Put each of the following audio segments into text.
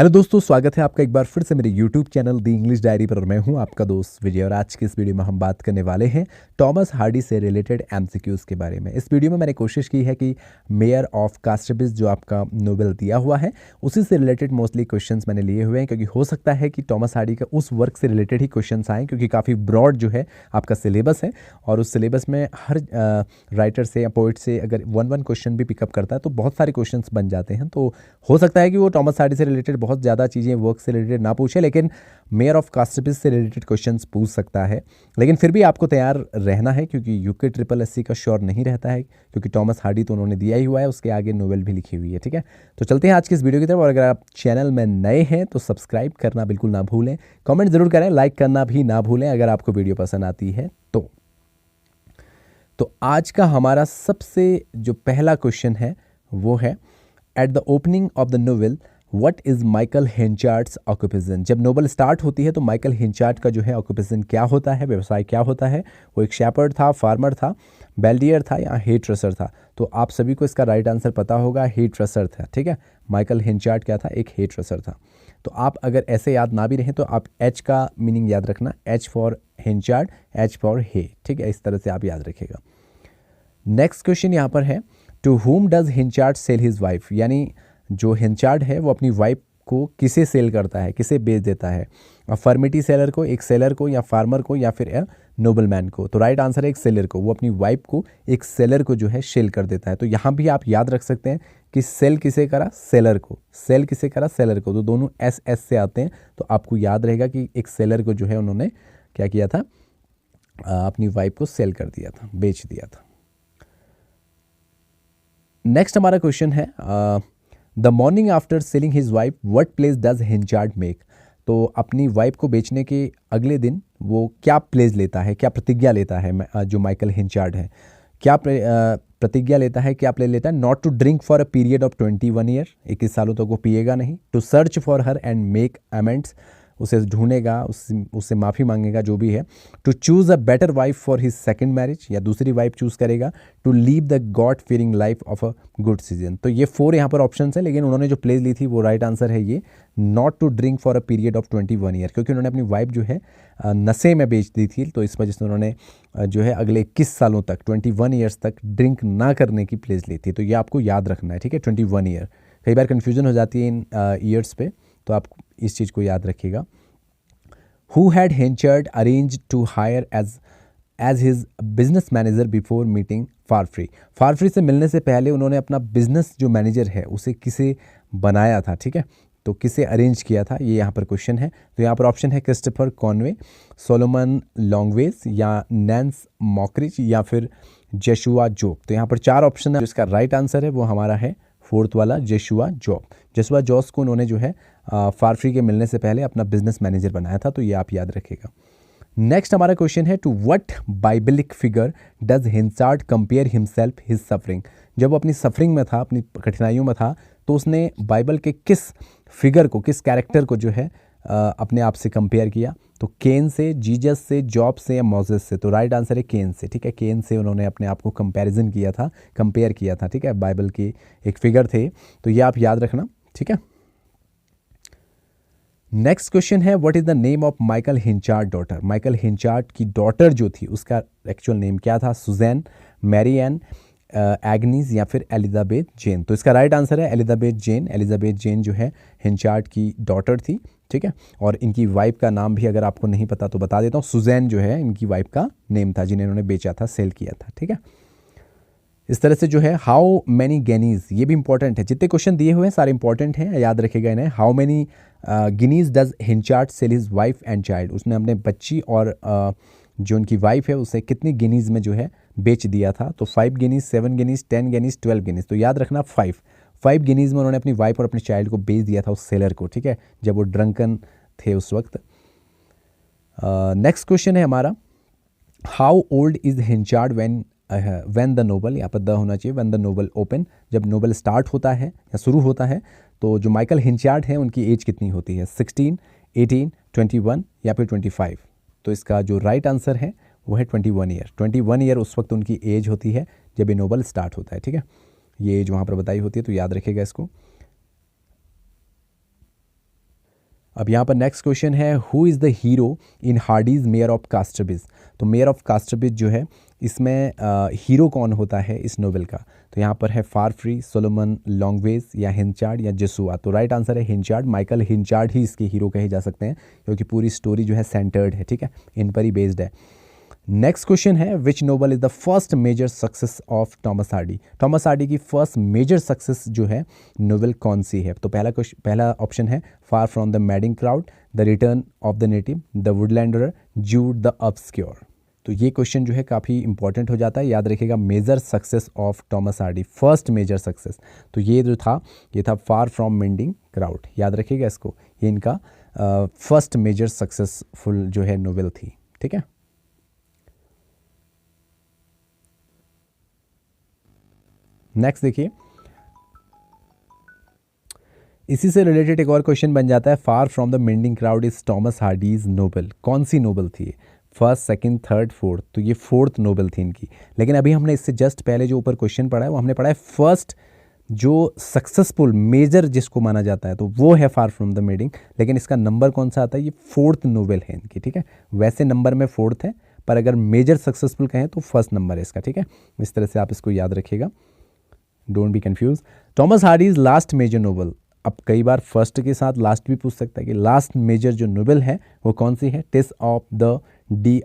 Hello दोस्तों, स्वागत है आपका एक बार फिर से मेरे यूट्यूब चैनल दी इंग्लिश डायरी पर। और मैं हूं आपका दोस्त विजय। और आज की इस वीडियो में हम बात करने वाले हैं टॉमस हार्डी से रिलेटेड एमसीक्यूज़ के बारे में। इस वीडियो में मैंने कोशिश की है कि मेयर ऑफ कास्टरबिस जो आपका नोवेल दिया हुआ है उसी से रिलेटेड मोस्टली क्वेश्चंस मैंने लिए हुए हैं, क्योंकि हो सकता है कि टॉमस हार्डी का उस वर्क से रिलेटेड ही क्वेश्चंस आएँ, क्योंकि काफ़ी ब्रॉड जो है आपका सिलेबस है। और उस सिलेबस में हर राइटर से या पोइट से अगर वन क्वेश्चन भी पिकअप करता है तो बहुत सारे क्वेश्चंस बन जाते हैं। तो हो सकता है कि वो टॉमस हार्डी से रिलेटेड बहुत ज़्यादा चीज़ें वर्क से रिलेटेड ना पूछे, लेकिन मेयर ऑफ कास्टरबिस से रिलेटेड क्वेश्चंस पूछ सकता है। लेकिन फिर भी आपको तैयार रहना है, क्योंकि यूके ट्रिपल एससी का श्योर नहीं रहता है, क्योंकि टॉमस हार्डी तो उन्होंने दिया ही हुआ है, उसके आगे नोवेल भी लिखी हुई है। ठीक है, तो चलते हैं आज की इस वीडियो की तरफ। और अगर आप चैनल में नए हैं तो सब्सक्राइब करना बिल्कुल ना भूलें, कमेंट जरूर करें, लाइक करना भी ना भूलें अगर आपको वीडियो पसंद आती है तो आज का हमारा सबसे जो पहला क्वेश्चन है वो है, at the opening of the novel what is Michael Henchard's occupation. जब नोवेल स्टार्ट होती है तो माइकल हिंचार्ड का जो है ऑक्यूपेशन क्या होता है, व्यवसाय क्या होता है। वो एक शेपर्ड था, फार्मर था, बेल्डियर था या हेट रसर था। तो आप सभी को इसका राइट आंसर पता होगा, हेट रसर था। ठीक है, माइकल हिंचार्ड क्या था, एक हेट रसर था। तो आप अगर ऐसे याद ना भी रहें तो आप एच का मीनिंग याद रखना, एच फॉर हिंचार्ड, एच फॉर हे। ठीक है, इस तरह से आप याद रखिएगा। नेक्स्ट क्वेश्चन यहाँ पर है, to whom does Henchard sell his wife. यानी जो हिंचार्ड है वो अपनी वाइफ को किसे सेल करता है, किसे बेच देता है। अफर्मिटी सेलर को, एक सेलर को, या फार्मर को, या फिर नोबलमैन को। तो राइट आंसर है एक सेलर को। वो अपनी वाइफ को एक सेलर को जो है सेल कर देता है। तो यहाँ भी आप याद रख सकते हैं कि सेल किसे करा, सेलर को। सेल किसे करा, सेलर को। तो दोनों एस एस से आते हैं, तो आपको याद रहेगा कि एक सेलर को जो है उन्होंने क्या किया था, अपनी वाइफ को सेल कर दिया था, बेच दिया था। नेक्स्ट हमारा क्वेश्चन है, the morning after selling his wife what place does Henchard make. तो अपनी वाइफ को बेचने के अगले दिन वो क्या प्लेस लेता है, क्या प्रतिज्ञा लेता है जो माइकल हिंचार्ड है, क्या प्रतिज्ञा लेता है, क्या प्ले लेता है। Not to drink for a period of 21 year, 21 सालों तक वो पिएगा नहीं। To search for her and make amends, उसे ढूंढेगा, उससे माफ़ी मांगेगा, जो भी है। To choose a better wife for his second marriage, या दूसरी वाइफ चूज़ करेगा। To leave the god fearing life of a good season. तो ये 4 यहाँ पर ऑप्शन है, लेकिन उन्होंने जो प्लेस ली थी वो राइट आंसर है ये, not to drink for a period of 21 year, क्योंकि उन्होंने अपनी वाइफ जो है नशे में बेच दी थी। तो इस वजह से उन्होंने जो है अगले 21 सालों तक, 21 ईयर्स तक ड्रिंक ना करने की प्लेस ली थी। तो ये आपको याद रखना है। ठीक है, 21 ईयर, कई बार कन्फ्यूजन हो जाती है इन ईयर्स पे, तो आप इस चीज़ को याद रखिएगा। Who had Henchard arranged to hire as his business manager before meeting फारफ्री। फारफ्री से मिलने से पहले उन्होंने अपना बिजनेस जो मैनेजर है उसे किसे बनाया था। ठीक है, तो किसे अरेंज किया था, ये यहाँ पर क्वेश्चन है। तो यहाँ पर ऑप्शन है क्रिस्टोफर कॉनवे, सोलोमन लॉन्गवेज, या नैंस मॉकरिच, या फिर जेशुआ जॉब। तो यहाँ पर 4 ऑप्शन है। जिसका राइट आंसर है वो हमारा है 4th वाला, जेशुआ जॉब। जेशुआ जॉस को उन्होंने जो है फारफ्री के मिलने से पहले अपना बिजनेस मैनेजर बनाया था। तो ये आप याद रखिएगा। नेक्स्ट हमारा क्वेश्चन है, to what biblical figure does Henchard compare himself his suffering. जब वो अपनी सफरिंग में था, अपनी कठिनाइयों में था, तो उसने बाइबल के किस फिगर को, किस कैरेक्टर को जो है अपने आप से कंपेयर किया। तो केन से, जीजस से, जॉब से, या मोसेस से। तो राइट आंसर है केन से। ठीक है, केन से उन्होंने अपने आप को कंपैरिजन किया था, कंपेयर किया था। ठीक है, बाइबल की एक फिगर थे, तो ये आप याद रखना। ठीक है, नेक्स्ट क्वेश्चन है, what is the name of Michael Henchard daughter. Michael Henchard की डॉटर जो थी उसका एक्चुअल नेम क्या था, सुजैन, मैरी एन, एग्नीज, या फिर एलिजाबेथ जेन। तो इसका राइट आंसर है एलिजाबेथ जेन। एलिजाबेथ जेन जो है हिंचार्ड की डॉटर थी। ठीक है, और इनकी वाइफ का नाम भी अगर आपको नहीं पता तो बता देता हूँ, सुजैन जो है इनकी वाइफ का नेम था, जिन्हें इन्होंने बेचा था, सेल किया था। ठीक है, इस तरह से जो है, हाउ मैनी गिनीज, ये भी इंपॉर्टेंट है। जितने क्वेश्चन दिए हुए हैं सारे इंपॉर्टेंट हैं, याद रखेगा इन्हें। How many guineas does Henchard sell his wife and child. उसने अपने बच्ची और जो उनकी वाइफ है उसे कितनी गिनीज में जो है बेच दिया था। तो 5 गिनीज, 7 गिनीज, 10 गिनीज, 12 गिनीज। तो याद रखना 5 गिनीज में उन्होंने अपनी वाइफ और अपने चाइल्ड को बेच दिया था उस सेलर को। ठीक है, जब वो ड्रंकन थे उस वक्त। नेक्स्ट क्वेश्चन है हमारा, how old is Henchard when the novel, यहाँ पर द होना चाहिए, व्हेन द नोवेल ओपन, जब नोवेल स्टार्ट होता है या शुरू होता है। तो जो माइकल हिंचार्ड है उनकी एज कितनी होती है, 16, 18, 21, या फिर 25। तो इसका जो राइट आंसर है वो है 21 ईयर। 21 ईयर उस वक्त उनकी एज होती है जब ये नोवेल स्टार्ट होता है। ठीक है, ये एज वहाँ पर बताई होती है, तो याद रखिएगा इसको। अब यहाँ पर नेक्स्ट क्वेश्चन है, who is the hero in Hardy's Mayor of Casterbridge. तो मेयर ऑफ कास्टरबिज जो है इसमें हीरो कौन होता है इस नोवेल का। तो यहाँ पर है फारफ्री, सोलोमन लॉन्गवेज या हिंचार्ड या जसुआ। तो राइट आंसर है हिंचार्ड। माइकल हिंचार्ड ही इसके हीरो कहे जा सकते हैं क्योंकि पूरी स्टोरी जो है सेंटर्ड है, ठीक है, इन पर ही बेस्ड है। नेक्स्ट क्वेश्चन है, which novel is the first major success of Thomas Hardy. Thomas Hardy की फर्स्ट मेजर सक्सेस जो है नोवेल कौन सी है। तो पहला ऑप्शन है far from the madding crowd, the return of the native, the woodlander, Jude the obscure. तो ये क्वेश्चन जो है काफ़ी इंपॉर्टेंट हो जाता है, याद रखिएगा। Major success of Thomas Hardy, first major success, तो ये जो था ये था फार फ्रॉम मेंडिंग क्राउड, याद रखिएगा इसको। ये इनका फर्स्ट मेजर सक्सेसफुल जो है नोवेल थी, ठीक है। नेक्स्ट देखिए, इसी से रिलेटेड एक और क्वेश्चन बन जाता है, far from the madding crowd is Thomas Hardy's novel. कौन सी नोवेल थी, फर्स्ट, सेकंड, थर्ड, फोर्थ। तो ये फोर्थ नोवेल थी इनकी। लेकिन अभी हमने इससे जस्ट पहले जो ऊपर क्वेश्चन पढ़ा है वो हमने पढ़ा है फर्स्ट जो सक्सेसफुल मेजर जिसको माना जाता है, तो वो है फार फ्रॉम द मेंडिंग। लेकिन इसका नंबर कौन सा आता है, ये फोर्थ नोवेल है इनकी, ठीक है। वैसे नंबर में फोर्थ है, पर अगर मेजर सक्सेसफुल कहें तो फर्स्ट नंबर है इसका, ठीक है। इस तरह से आप इसको याद रखिएगा, don't be confuse. Thomas Hardy's last major novel. अब कई बार फर्स्ट के साथ लास्ट भी पूछ सकता है कि लास्ट मेजर जो नोवेल है वो कौन सी है। टेस ऑफ द डी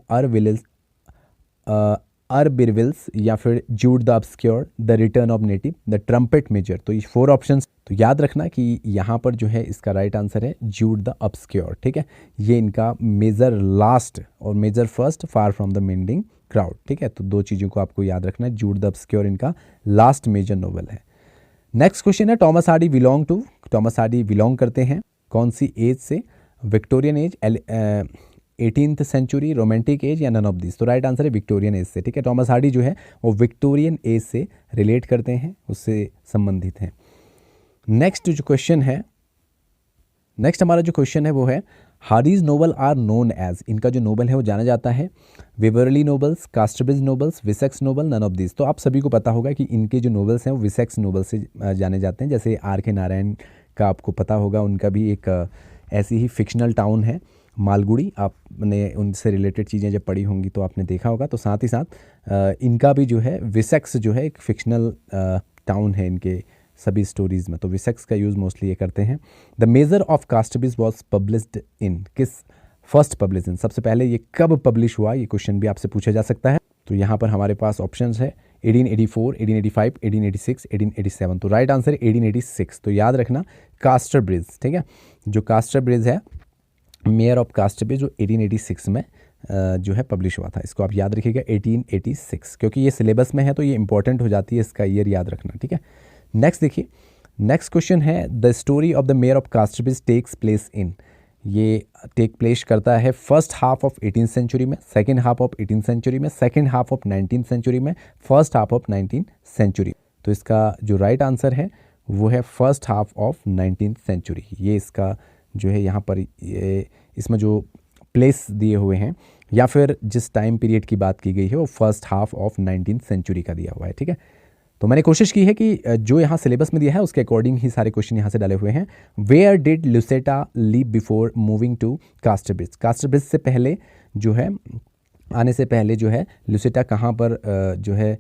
अरबिरविल्स या फिर Jude the obscure, the return of native, the trumpet major. तो ये 4 ऑप्शंस। तो याद रखना कि यहाँ पर जो है इसका राइट आंसर है जूड द ऑब्सक्योर, ठीक है। ये इनका मेजर लास्ट और major first, far from the madding crowd, ठीक है। तो 2 चीज़ों को आपको याद रखना है, जूड द ऑब्सक्योर इनका लास्ट मेजर नोवेल है। नेक्स्ट क्वेश्चन है, टॉमस हार्डी बिलोंग करते हैं कौन सी एज से, Victorian age, 18th century, romantic age या नन ऑफ दिस। तो राइट आंसर है विक्टोरियन एज से, ठीक है। टॉमस हार्डी जो है वो विक्टोरियन एज से रिलेट करते हैं, उससे संबंधित हैं। नेक्स्ट हमारा जो क्वेश्चन है वो है, Hardy's novel are known as. इनका जो नोवेल है वो जाना जाता है Waverley novels, Casterbridge novels, Wessex novel, none of this. तो आप सभी को पता होगा कि इनके जो नोवेल्स हैं वो विसेक्स नोवेल से जाने जाते हैं। जैसे R.K. नारायण का आपको पता होगा, उनका भी एक ऐसी ही फिक्शनल टाउन है मालगुड़ी। आपने उनसे रिलेटेड चीज़ें जब पढ़ी होंगी तो आपने देखा होगा। तो साथ ही साथ इनका भी जो है विसेक्स जो है एक फिक्शनल टाउन है इनके सभी स्टोरीज़ में। तो विसेक्स का यूज़ मोस्टली ये करते हैं। The mayor of Casterbridge was published in, किस फर्स्ट पब्लिश इन, सबसे पहले ये कब पब्लिश हुआ, ये क्वेश्चन भी आपसे पूछा जा सकता है। तो यहाँ पर हमारे पास ऑप्शंस है 1884, 1885, 1886, 1887। तो राइट आंसर है 1886। तो याद रखना कास्टरब्रिज, ठीक है। जो कास्टरब्रिज है, मेयर ऑफ कास्टरब्रिज, जो 1886 में जो है पब्लिश हुआ था। इसको आप याद रखिएगा 1886, क्योंकि ये सिलेबस में है तो ये इंपॉर्टेंट हो जाती है, इसका ईयर याद रखना, ठीक है। नेक्स्ट देखिए, नेक्स्ट क्वेश्चन है, the story of the mayor of Casterbridge takes place in. ये टेक प्लेस करता है first half of 18th century में, second half of 18th century में, second half of 19th century में, first half of 19th century. तो इसका जो right answer है वो है first half of 19th century. ये इसका जो है यहाँ पर ये इसमें जो प्लेस दिए हुए हैं या फिर जिस टाइम पीरियड की बात की गई है वो first half of 19th century का दिया हुआ है, ठीक है। तो मैंने कोशिश की है कि जो यहाँ सिलेबस में दिया है उसके अकॉर्डिंग ही सारे क्वेश्चन यहाँ से डाले हुए हैं। Where did Lucetta live before moving to Casterbridge. Casterbridge से पहले जो है, आने से पहले जो है लुसेटा कहाँ पर जो है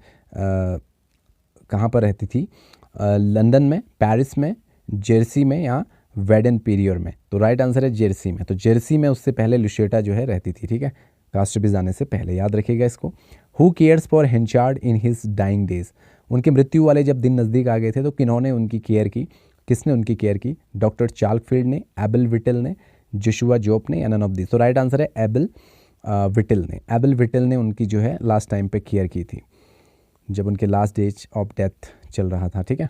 कहाँ पर रहती थी, लंदन में, पेरिस में, जर्सी में या वेडन-पेरियर में। तो राइट आंसर है जर्सी में। तो जर्सी में उससे पहले लुसेटा जो है रहती थी, ठीक है, कास्टरब्रिज आने से पहले, याद रखिएगा इसको। Who cares for Henchard in his dying days. उनके मृत्यु वाले जब दिन नज़दीक आ गए थे तो किन्होंने उनकी केयर की, किसने उनकी केयर की, डॉक्टर चार्ल्कफील्ड ने, एबल विटल ने, जोशुआ जोप ने या नन ऑफ दिस। तो राइट आंसर है एबल विटल ने उनकी जो है लास्ट टाइम पे केयर की थी जब उनके लास्ट डेज ऑफ डेथ चल रहा था, ठीक है।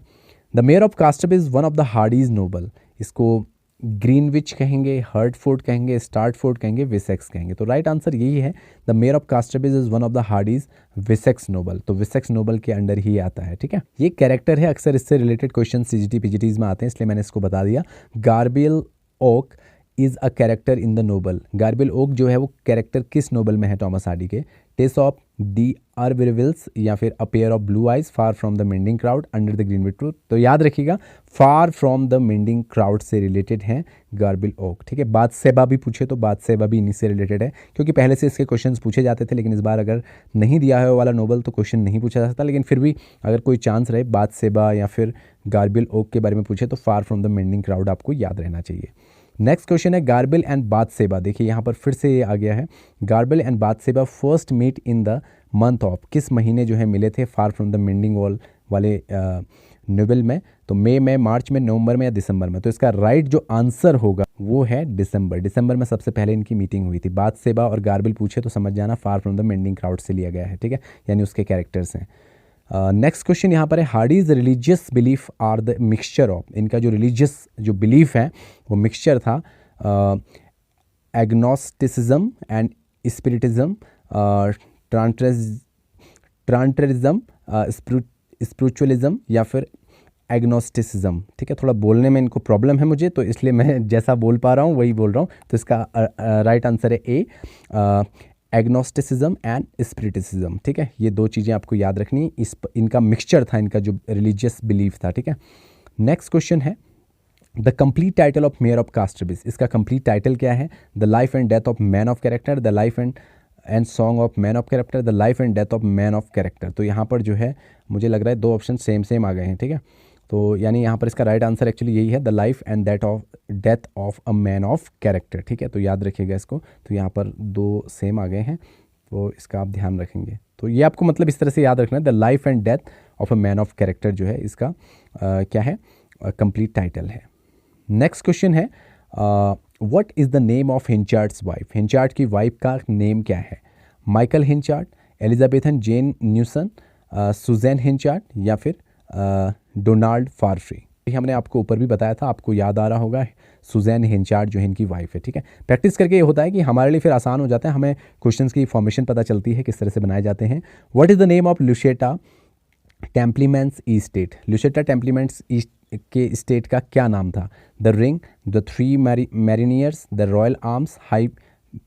The mayor of कास्टरब्रिज one of the Hardy's novel. इसको ग्रीनविच कहेंगे, हर्टफोर्ड कहेंगे, स्टार्टफोर्ड कहेंगे, विसेक्स कहेंगे। तो राइट आंसर यही है, the mayor of Casterbridge is one of the Hardy's Wessex novel. तो विसेक्स नोवेल के अंडर ही आता है, ठीक है। ये कैरेक्टर है, अक्सर इससे रिलेटेड क्वेश्चन सीजीटी पीजीटीज में आते हैं, इसलिए मैंने इसको बता दिया। Gabriel Oak is a character in the novel. Gabriel Oak जो है वो कैरेक्टर किस नोवेल में है टॉमस हार्डी के। टेस ऑफ डी अर्बिविल्स, या फिर a pair of blue eyes far from the madding crowd under the greenwood tree. तो याद रखिएगा फार फ्रॉम द मेंडिंग क्राउड से रिलेटेड हैं गार्बिल ओक। ठीक है, बादशेबा भी पूछे तो बादशेबा भी इन्हीं से रिलेटेड है, क्योंकि पहले से इसके क्वेश्चंस पूछे जाते थे, लेकिन इस बार अगर नहीं दिया है वो वाला नोबल तो क्वेश्चन नहीं पूछा जा सकता। लेकिन फिर भी अगर कोई चांस रहे बादशेबा या फिर गार्बिल ओक के बारे में पूछे तो फार फ्रॉम द मेंडिंग क्राउड आपको याद रहना चाहिए। नेक्स्ट क्वेश्चन है गार्बिल एंड बादशेबा। देखिए यहाँ पर फिर से ये आ गया है, Gabriel and Bathsheba first meet in the month of, किस महीने जो है मिले थे फार फ्रॉम द मेंडिंग वॉल वाले नोवेल में। तो मई में, मार्च में, नवंबर में या दिसंबर में। तो इसका राइट जो आंसर होगा वो है दिसंबर। दिसंबर में सबसे पहले इनकी मीटिंग हुई थी। बादशेबा और गार्बिल पूछे तो समझ जाना फार फ्रॉम द मेंडिंग क्राउड से लिया गया है। ठीक है, यानी उसके कैरेक्टर्स हैं। नेक्स्ट क्वेश्चन यहाँ पर है Hardy's religious belief are the mixture of, इनका जो रिलीजियस जो बिलीफ है वो मिक्सचर था एग्नोस्टिसिज्म एंड स्पिरिटिज्म, ट्रांटरिज्म, स्पिरिचुअलिज्म या फिर एग्नोस्टिसिज्म। ठीक है, थोड़ा बोलने में इनको प्रॉब्लम है मुझे, तो इसलिए मैं जैसा बोल पा रहा हूँ वही बोल रहा हूँ। तो इसका राइट आंसर है ए, एग्नोस्टिसिज्म एंड स्पिरिटिसिज्म। ठीक है, ये दो चीज़ें आपको याद रखनी। इनका मिक्सचर था, इनका जो रिलीजियस बिलीफ था। ठीक है, नेक्स्ट क्वेश्चन है the complete title of mayor of Casterbridge. इसका कंप्लीट टाइटल क्या है? The life and death of man of character, the life and song of man of character, the life and death of man of character. तो यहाँ पर जो है मुझे लग रहा है दो ऑप्शन सेम आ गए हैं। ठीक है, तो यानी यहाँ पर इसका राइट आंसर एक्चुअली यही है, the life and death of a man of character. ठीक है, तो याद रखिएगा इसको। तो यहाँ पर दो सेम आ गए हैं, तो इसका आप ध्यान रखेंगे। तो ये आपको मतलब इस तरह से याद रखना है, the life and death of a man of character जो है इसका क्या है, कंप्लीट टाइटल है। नेक्स्ट क्वेश्चन है what is the name of Henchard's wife. Henchard की वाइफ का नेम क्या है? Michael Henchard, Elizabeth Jane Newson, Susan Henchard या फिर डोनाल्ड फारफ्री। हमने आपको ऊपर भी बताया था, आपको याद आ रहा होगा, सुजैन हिंचार्ड जो है इनकी वाइफ है। ठीक है, प्रैक्टिस करके ये होता है कि हमारे लिए फिर आसान हो जाता है, हमें क्वेश्चंस की फॉर्मेशन पता चलती है, किस तरह से बनाए जाते हैं। What is the name of Lucetta Templeman's estate. Lucetta Templeman's ई के स्टेट का क्या नाम था? The Ring, the Three Mariners, the Royal Arms, High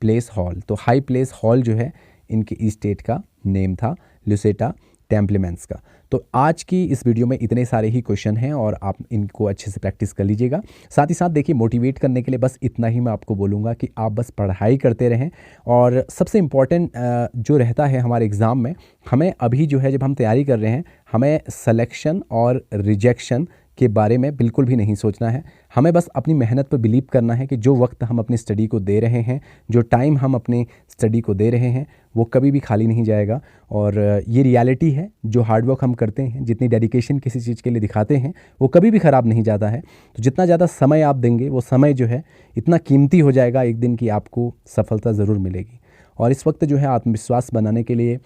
Place Hall. तो हाई प्लेस हॉल जो है इनके ई स्टेट का नेम था, लुसेटा टेम्प्लीमेंट्स का। तो आज की इस वीडियो में इतने सारे ही क्वेश्चन हैं और आप इनको अच्छे से प्रैक्टिस कर लीजिएगा। साथ ही साथ देखिए, मोटिवेट करने के लिए बस इतना ही मैं आपको बोलूँगा कि आप बस पढ़ाई करते रहें। और सबसे इम्पॉर्टेंट जो रहता है हमारे एग्ज़ाम में, हमें अभी जो है जब हम तैयारी कर रहे हैं, हमें सिलेक्शन और रिजेक्शन के बारे में बिल्कुल भी नहीं सोचना है। हमें बस अपनी मेहनत पर बिलीव करना है कि जो वक्त हम अपनी स्टडी को दे रहे हैं, जो टाइम हम अपनी स्टडी को दे रहे हैं, वो कभी भी खाली नहीं जाएगा। और ये रियलिटी है, जो हार्डवर्क हम करते हैं, जितनी डेडिकेशन किसी चीज़ के लिए दिखाते हैं, वो कभी भी ख़राब नहीं जाता है। तो जितना ज़्यादा समय आप देंगे, वो समय जो है इतना कीमती हो जाएगा एक दिन की आपको सफलता ज़रूर मिलेगी। और इस वक्त जो है आत्मविश्वास बनाने के लिए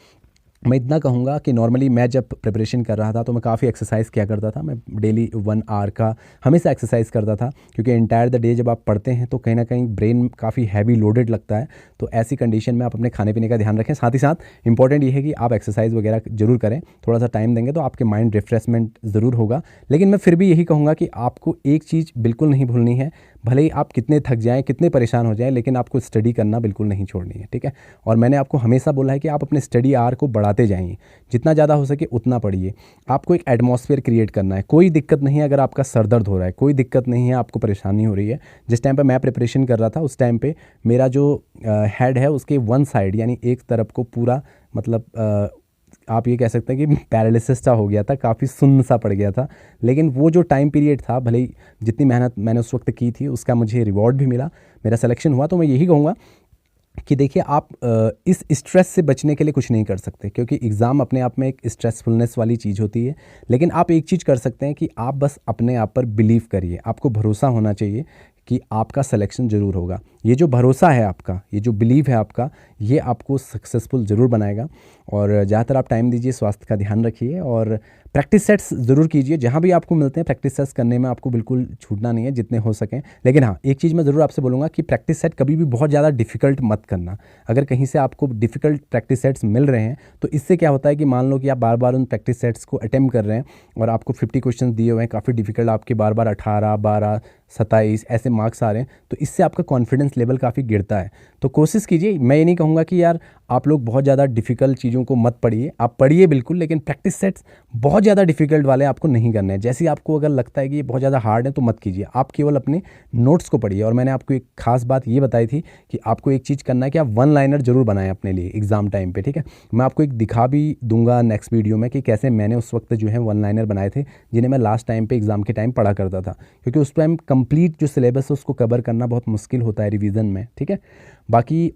मैं इतना कहूँगा कि नॉर्मली मैं जब प्रिपरेशन कर रहा था तो मैं काफ़ी एक्सरसाइज किया करता था। मैं डेली 1 आवर का हमेशा एक्सरसाइज करता था, क्योंकि एंटायर द डे जब आप पढ़ते हैं तो कहीं ना कहीं ब्रेन काफ़ी हैवी लोडेड लगता है। तो ऐसी कंडीशन में आप अपने खाने पीने का ध्यान रखें। साथ ही साथ इंपॉर्टेंट ये है कि आप एक्सरसाइज वगैरह ज़रूर करें, थोड़ा सा टाइम देंगे तो आपके माइंड रिफ्रेशमेंट ज़रूर होगा। लेकिन मैं फिर भी यही कहूँगा कि आपको एक चीज़ बिल्कुल नहीं भूलनी है, भले ही आप कितने थक जाएँ, कितने परेशान हो जाएँ, लेकिन आपको स्टडी करना बिल्कुल नहीं छोड़नी है। ठीक है, और मैंने आपको हमेशा बोला है कि आप अपने स्टडी आवर को बढ़ाते जाइए, जितना ज़्यादा हो सके उतना पढ़िए। आपको एक एटमॉस्फेयर क्रिएट करना है। कोई दिक्कत नहीं है अगर आपका सर दर्द हो रहा है, कोई दिक्कत नहीं है आपको परेशानी हो रही है। जिस टाइम पे मैं प्रिपरेशन कर रहा था उस टाइम पे मेरा जो हेड है उसके वन साइड यानी एक तरफ को पूरा मतलब आप ये कह सकते हैं कि पैरालिसिस सा हो गया था, काफ़ी सुन्न सा पड़ गया था। लेकिन वो जो टाइम पीरियड था, भले ही जितनी मेहनत मैंने उस वक्त की थी उसका मुझे रिवॉर्ड भी मिला, मेरा सिलेक्शन हुआ। तो मैं यही कहूँगा कि देखिए, आप इस स्ट्रेस से बचने के लिए कुछ नहीं कर सकते, क्योंकि एग्ज़ाम अपने आप में एक स्ट्रेसफुलनेस वाली चीज़ होती है। लेकिन आप एक चीज़ कर सकते हैं कि आप बस अपने आप पर बिलीव करिए। आपको भरोसा होना चाहिए कि आपका सिलेक्शन ज़रूर होगा। ये जो भरोसा है आपका, ये जो बिलीव है आपका, ये आपको सक्सेसफुल ज़रूर बनाएगा। और ज़्यादातर आप टाइम दीजिए, स्वास्थ्य का ध्यान रखिए और प्रैक्टिस सेट्स ज़रूर कीजिए। जहाँ भी आपको मिलते हैं प्रैक्टिस सेट्स करने में आपको बिल्कुल छूटना नहीं है, जितने हो सकें। लेकिन हाँ, एक चीज़ मैं ज़रूर आपसे बोलूँगा कि प्रैक्टिस सेट कभी भी बहुत ज़्यादा डिफ़िकल्ट मत करना। अगर कहीं से आपको डिफ़िकल्ट प्रैक्टिस सेट्स मिल रहे हैं तो इससे क्या होता है कि मान लो कि आप बार बार उन प्रैक्टिस सेट्स को अटेम्प्ट कर रहे हैं और आपको 50 क्वेश्चन दिए हुए हैं, काफ़ी डिफ़िकल्ट, आपके बार बार 18, 12, 27 ऐसे मार्क्स आ रहे हैं, तो इससे आपका कॉन्फिडेंस लेवल काफ़ी गिरता है। तो कोशिश कीजिए, मैं ये नहीं कहूँगा कि यार आप लोग बहुत ज़्यादा डिफ़िकल्ट चीज़ों को मत पढ़िए। आप पढ़िए बिल्कुल, लेकिन प्रैक्टिस सेट्स बहुत ज़्यादा डिफ़िकल्ट वाले आपको नहीं करने हैं। जैसे ही आपको अगर लगता है कि ये बहुत ज़्यादा हार्ड है तो मत कीजिए, आप केवल अपने नोट्स को पढ़िए। और मैंने आपको एक खास बात ये बताई थी कि आपको एक चीज़ करना है कि आप वन लाइनर ज़रूर बनाएं अपने लिए एग्ज़ाम टाइम पे, ठीक है। मैं आपको एक दिखा भी दूंगा नेक्स्ट वीडियो में कि कैसे मैंने उस वक्त जो है वन लाइनर बनाए थे, जिन्हें मैं लास्ट टाइम पे एग्ज़ाम के टाइम पढ़ा करता था, क्योंकि उस टाइम कंप्लीट जो सिलेबस है उसको कवर करना बहुत मुश्किल होता है रिवीजन में, ठीक है। बाकी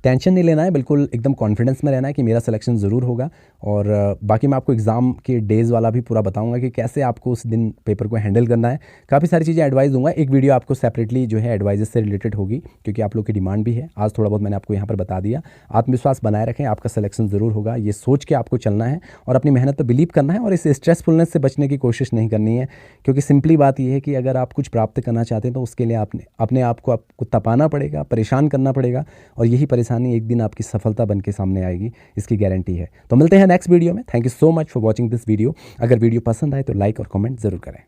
टेंशन नहीं लेना है, बिल्कुल एकदम कॉन्फिडेंस में रहना है कि मेरा सिलेक्शन ज़रूर होगा। और बाकी मैं आपको एग्ज़ाम के डेज़ वाला भी पूरा बताऊंगा कि कैसे आपको उस दिन पेपर को हैंडल करना है। काफ़ी सारी चीज़ें एडवाइस दूंगा, एक वीडियो आपको सेपरेटली जो है एडवाइजेस से रिलेटेड होगी, क्योंकि आप लोग की डिमांड भी है। आज थोड़ा बहुत मैंने आपको यहाँ पर बता दिया। आत्मविश्वास बनाए रखें, आपका सिलेक्शन ज़रूर होगा, ये सोच के आपको चलना है और अपनी मेहनत पर बिलीव करना है और इस स्ट्रेसफुलनेस से बचने की कोशिश नहीं करनी है। क्योंकि सिंपली बात यह है कि अगर आप कुछ प्राप्त करना चाहते हैं तो उसके लिए आपने अपने आप को आपको तपाना पड़ेगा, परेशान करना पड़ेगा, और यही परेशानी एक दिन आपकी सफलता बन के सामने आएगी, इसकी गारंटी है। तो मिलते हैं नेक्स्ट वीडियो में। Thank you so much for watching this video. अगर वीडियो पसंद आए तो लाइक और कमेंट ज़रूर करें।